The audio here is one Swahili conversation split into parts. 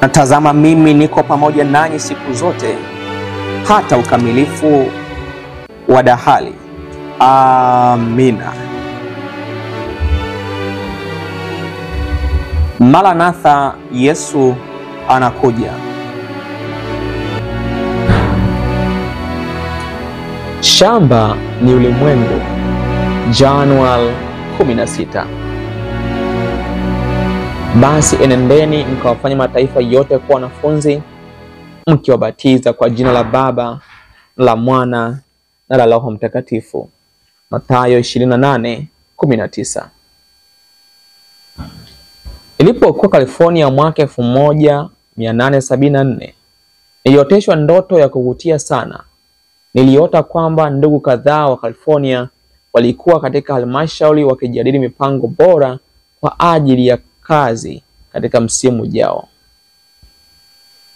Na tazama, mimi niko pamoja nanyi siku zote hata ukamilifu wa dahali. Amina. Maranatha, Yesu anakuja. Shamba ni ulimwengu. Januari 16. Basi enendeni mkawafanye mataifa yote kuwa wanafunzi, mkiwabatiza kwa jina la Baba, la Mwana na la Roho Mtakatifu. Mathayo 28:19. Nilipokuwa California mwaka 1874, nilioteshwa ndoto ya kuvutia sana. Niliota kwamba ndugu kadhaa wa California walikuwa katika halmashauri wakijadili mipango bora kwa ajili ya kazi katika msimu ujao.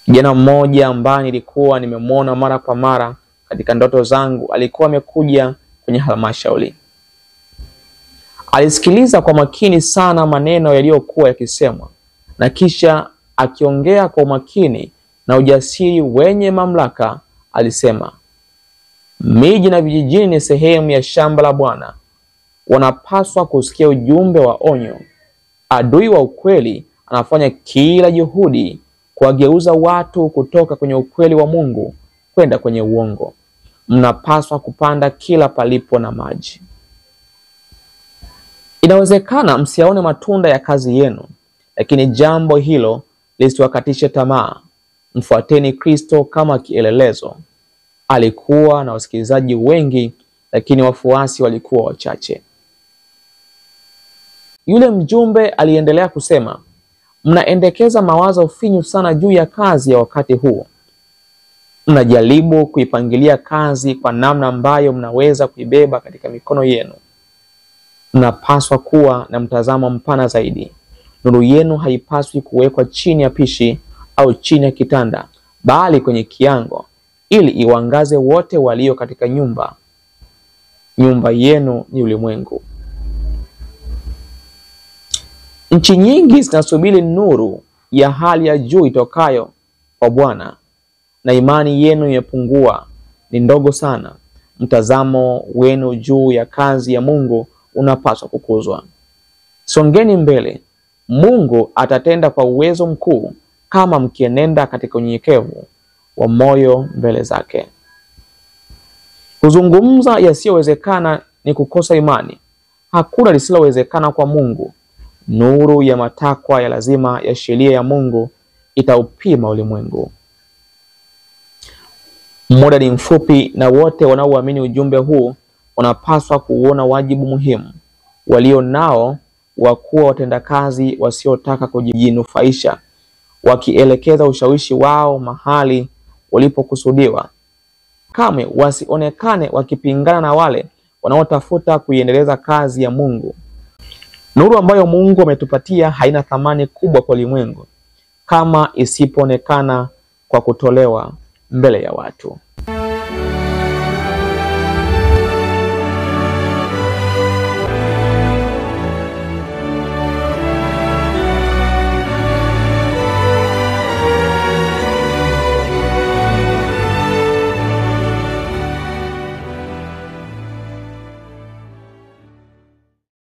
Kijana mmoja ambaye nilikuwa nimemwona mara kwa mara katika ndoto zangu alikuwa amekuja kwenye halmashauri. Alisikiliza kwa makini sana maneno yaliyokuwa yakisemwa, na kisha akiongea kwa makini na ujasiri wenye mamlaka alisema, miji na vijijini ni sehemu ya shamba la Bwana. Wanapaswa kusikia ujumbe wa onyo. Adui wa ukweli anafanya kila juhudi kuwageuza watu kutoka kwenye ukweli wa Mungu kwenda kwenye uongo. Mnapaswa kupanda kila palipo na maji. Inawezekana msiaone matunda ya kazi yenu, lakini jambo hilo lisiwakatishe tamaa. Mfuateni Kristo kama kielelezo. Alikuwa na wasikilizaji wengi, lakini wafuasi walikuwa wachache. Yule mjumbe aliendelea kusema, mnaendekeza mawazo finyu sana juu ya kazi ya wakati huu. Mnajaribu kuipangilia kazi kwa namna ambayo mnaweza kuibeba katika mikono yenu. Mnapaswa kuwa na mtazamo mpana zaidi. Nuru yenu haipaswi kuwekwa chini ya pishi au chini ya kitanda, bali kwenye kiango, ili iwangaze wote walio katika nyumba. Nyumba yenu ni ulimwengu. Nchi nyingi zinasubiri nuru ya hali ya juu itokayo kwa Bwana, na imani yenu imepungua, ni ndogo sana. Mtazamo wenu juu ya kazi ya Mungu unapaswa kukuzwa. Songeni mbele. Mungu atatenda kwa uwezo mkuu kama mkienenda katika unyenyekevu wa moyo mbele zake. Kuzungumza yasiyowezekana ni kukosa imani. Hakuna lisilowezekana kwa Mungu. Nuru ya matakwa ya lazima ya sheria ya Mungu itaupima ulimwengu. Muda ni mfupi, na wote wanaoamini ujumbe huu wanapaswa kuona wajibu muhimu walio nao wa kuwa watendakazi wasiotaka kujinufaisha, wakielekeza ushawishi wao mahali walipokusudiwa. Kamwe wasionekane wakipingana na wale wanaotafuta kuiendeleza kazi ya Mungu. Nuru ambayo Mungu ametupatia haina thamani kubwa kwa ulimwengu kama isipoonekana kwa kutolewa mbele ya watu.